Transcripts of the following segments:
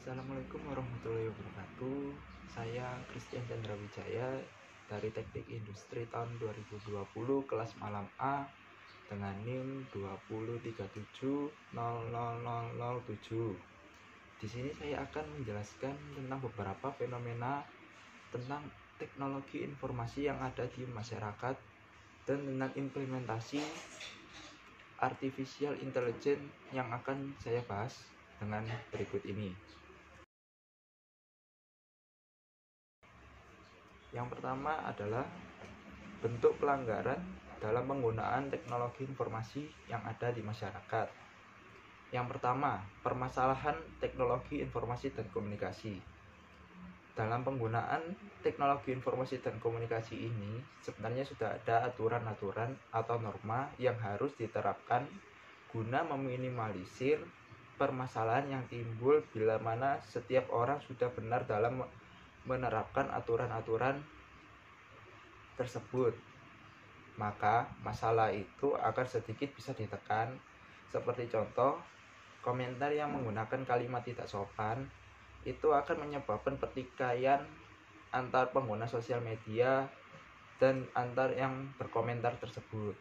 Assalamualaikum warahmatullahi wabarakatuh. Saya Christian Chandra Wijaya dari Teknik Industri tahun 2020 kelas malam A dengan NIM 203700007. Di sini saya akan menjelaskan tentang beberapa fenomena tentang teknologi informasi yang ada di masyarakat dan tentang implementasi artificial intelligence yang akan saya bahas dengan berikut ini. Yang pertama adalah bentuk pelanggaran dalam penggunaan teknologi informasi yang ada di masyarakat. Yang pertama, permasalahan teknologi informasi dan komunikasi. Dalam penggunaan teknologi informasi dan komunikasi ini, sebenarnya sudah ada aturan-aturan atau norma yang harus diterapkan guna meminimalisir permasalahan yang timbul bila mana setiap orang sudah benar dalam menerapkan aturan-aturan tersebut, maka masalah itu akan sedikit bisa ditekan. Seperti contoh, komentar yang menggunakan kalimat tidak sopan itu akan menyebabkan pertikaian antar pengguna sosial media dan antar yang berkomentar tersebut.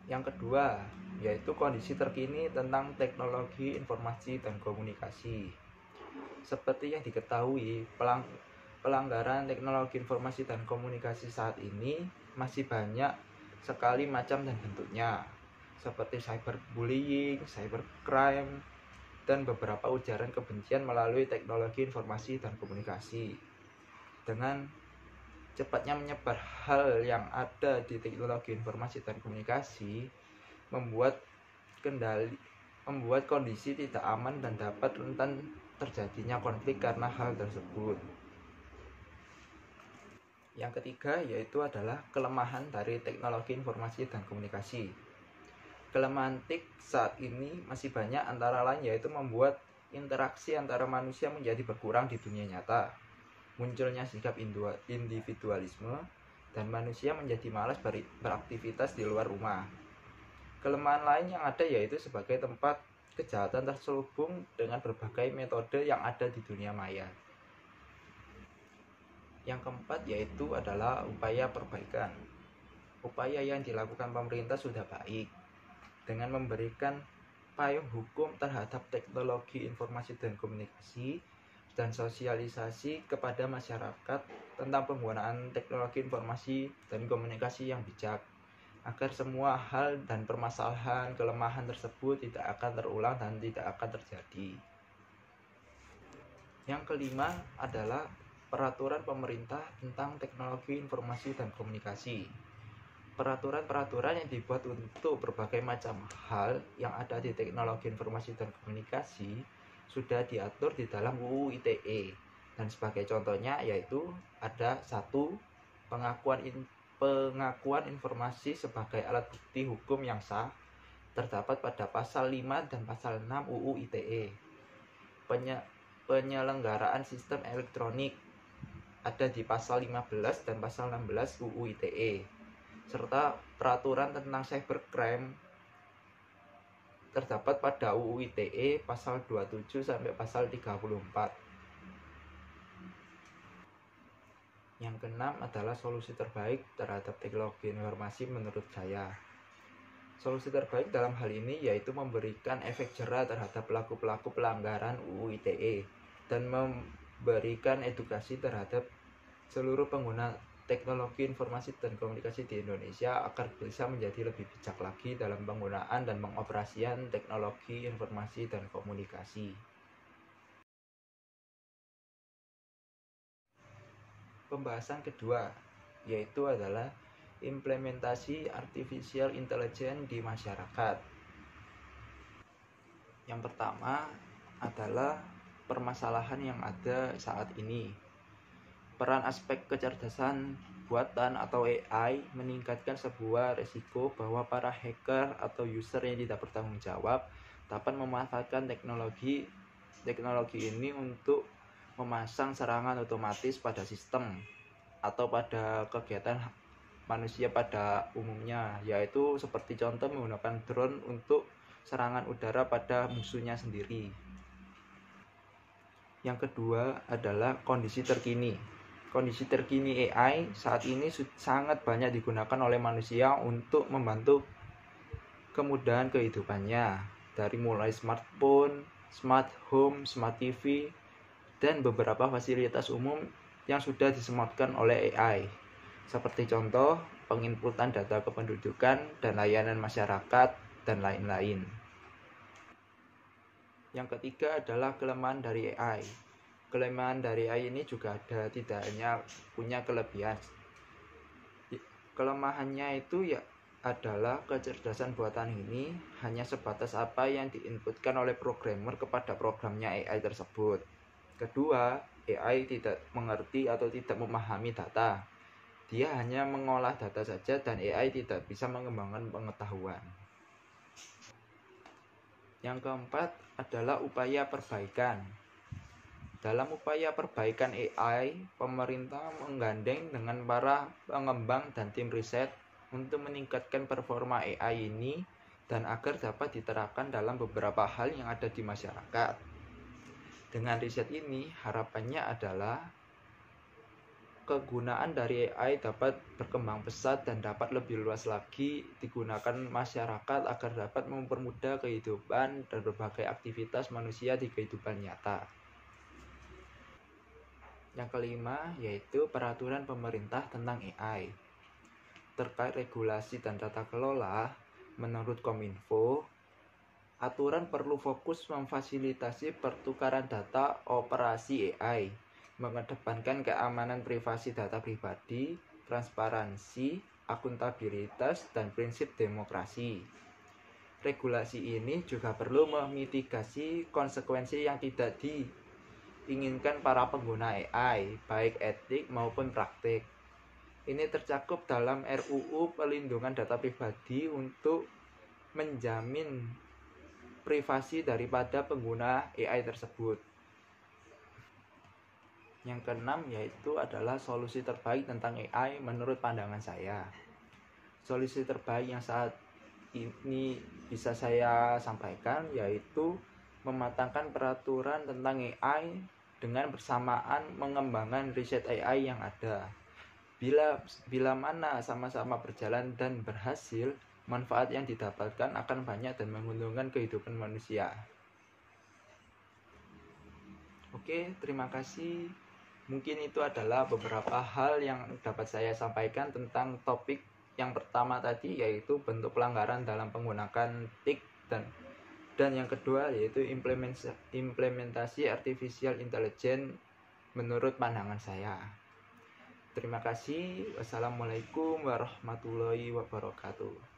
Yang kedua, yaitu kondisi terkini tentang teknologi informasi dan komunikasi. Seperti yang diketahui, pelanggaran teknologi informasi dan komunikasi saat ini masih banyak sekali macam dan bentuknya, seperti cyberbullying, cybercrime, dan beberapa ujaran kebencian melalui teknologi informasi dan komunikasi. Dengan cepatnya menyebar hal yang ada di teknologi informasi dan komunikasi membuat kondisi tidak aman dan dapat rentan terjadinya konflik karena hal tersebut. Yang ketiga yaitu adalah kelemahan dari teknologi informasi dan komunikasi. Kelemahan TIK saat ini masih banyak, antara lain yaitu membuat interaksi antara manusia menjadi berkurang di dunia nyata, munculnya sikap individualisme, dan manusia menjadi malas beraktivitas di luar rumah. Kelemahan lain yang ada yaitu sebagai tempat kejahatan terselubung dengan berbagai metode yang ada di dunia maya. Yang keempat yaitu adalah upaya perbaikan. Upaya yang dilakukan pemerintah sudah baik dengan memberikan payung hukum terhadap teknologi informasi dan komunikasi dan sosialisasi kepada masyarakat tentang penggunaan teknologi informasi dan komunikasi yang bijak, agar semua hal dan permasalahan kelemahan tersebut tidak akan terulang dan tidak akan terjadi. Yang kelima adalah peraturan pemerintah tentang teknologi informasi dan komunikasi. Peraturan-peraturan yang dibuat untuk berbagai macam hal yang ada di teknologi informasi dan komunikasi sudah diatur di dalam UU ITE. Dan sebagai contohnya yaitu ada 1. Pengakuan informasi sebagai alat bukti hukum yang sah terdapat pada pasal 5 dan pasal 6 UU ITE. Penyelenggaraan sistem elektronik ada di pasal 15 dan pasal 16 UU ITE, serta peraturan tentang cybercrime terdapat pada UU ITE pasal 27 sampai pasal 34. Yang keenam adalah solusi terbaik terhadap teknologi informasi menurut saya. Solusi terbaik dalam hal ini yaitu memberikan efek jera terhadap pelaku-pelaku pelanggaran UU ITE dan memberikan edukasi terhadap seluruh pengguna teknologi informasi dan komunikasi di Indonesia agar bisa menjadi lebih bijak lagi dalam penggunaan dan pengoperasian teknologi informasi dan komunikasi. Pembahasan kedua yaitu adalah implementasi artificial intelligence di masyarakat. Yang pertama adalah permasalahan yang ada saat ini. Peran aspek kecerdasan buatan atau AI meningkatkan sebuah resiko bahwa para hacker atau user yang tidak bertanggung jawab dapat memanfaatkan teknologi ini untuk memasang serangan otomatis pada sistem atau pada kegiatan manusia pada umumnya, yaitu seperti contoh menggunakan drone untuk serangan udara pada musuhnya sendiri. Yang kedua adalah kondisi terkini. Kondisi terkini AI saat ini sangat banyak digunakan oleh manusia untuk membantu kemudahan kehidupannya, dari mulai smartphone, smart home, smart TV, dan beberapa fasilitas umum yang sudah disematkan oleh AI. Seperti contoh, penginputan data kependudukan dan layanan masyarakat, dan lain-lain. Yang ketiga adalah kelemahan dari AI. Kelemahan dari AI ini juga ada, tidak hanya punya kelebihan. Kelemahannya itu ya adalah kecerdasan buatan ini hanya sebatas apa yang diinputkan oleh programmer kepada programnya AI tersebut. Kedua, AI tidak mengerti atau tidak memahami data. Dia hanya mengolah data saja dan AI tidak bisa mengembangkan pengetahuan. Yang keempat adalah upaya perbaikan. Dalam upaya perbaikan AI, pemerintah menggandeng dengan para pengembang dan tim riset untuk meningkatkan performa AI ini dan agar dapat diterapkan dalam beberapa hal yang ada di masyarakat. Dengan riset ini, harapannya adalah kegunaan dari AI dapat berkembang pesat dan dapat lebih luas lagi digunakan masyarakat agar dapat mempermudah kehidupan dan berbagai aktivitas manusia di kehidupan nyata. Yang kelima yaitu peraturan pemerintah tentang AI. Terkait regulasi dan tata kelola, menurut Kominfo, aturan perlu fokus memfasilitasi pertukaran data operasi AI, mengedepankan keamanan privasi data pribadi, transparansi, akuntabilitas, dan prinsip demokrasi. Regulasi ini juga perlu memitigasi konsekuensi yang tidak diinginkan para pengguna AI, baik etik maupun praktik. Ini tercakup dalam RUU Pelindungan Data Pribadi untuk menjamin privasi daripada pengguna AI tersebut. Yang keenam yaitu adalah solusi terbaik tentang AI menurut pandangan saya. Solusi terbaik yang saat ini bisa saya sampaikan yaitu mematangkan peraturan tentang AI dengan bersamaan mengembangkan riset AI yang ada. Bila mana sama-sama berjalan dan berhasil, manfaat yang didapatkan akan banyak dan menguntungkan kehidupan manusia. Oke, terima kasih. Mungkin itu adalah beberapa hal yang dapat saya sampaikan tentang topik yang pertama tadi, yaitu bentuk pelanggaran dalam menggunakan TIK, dan yang kedua yaitu implementasi artificial intelligence menurut pandangan saya. Terima kasih. Wassalamualaikum warahmatullahi wabarakatuh.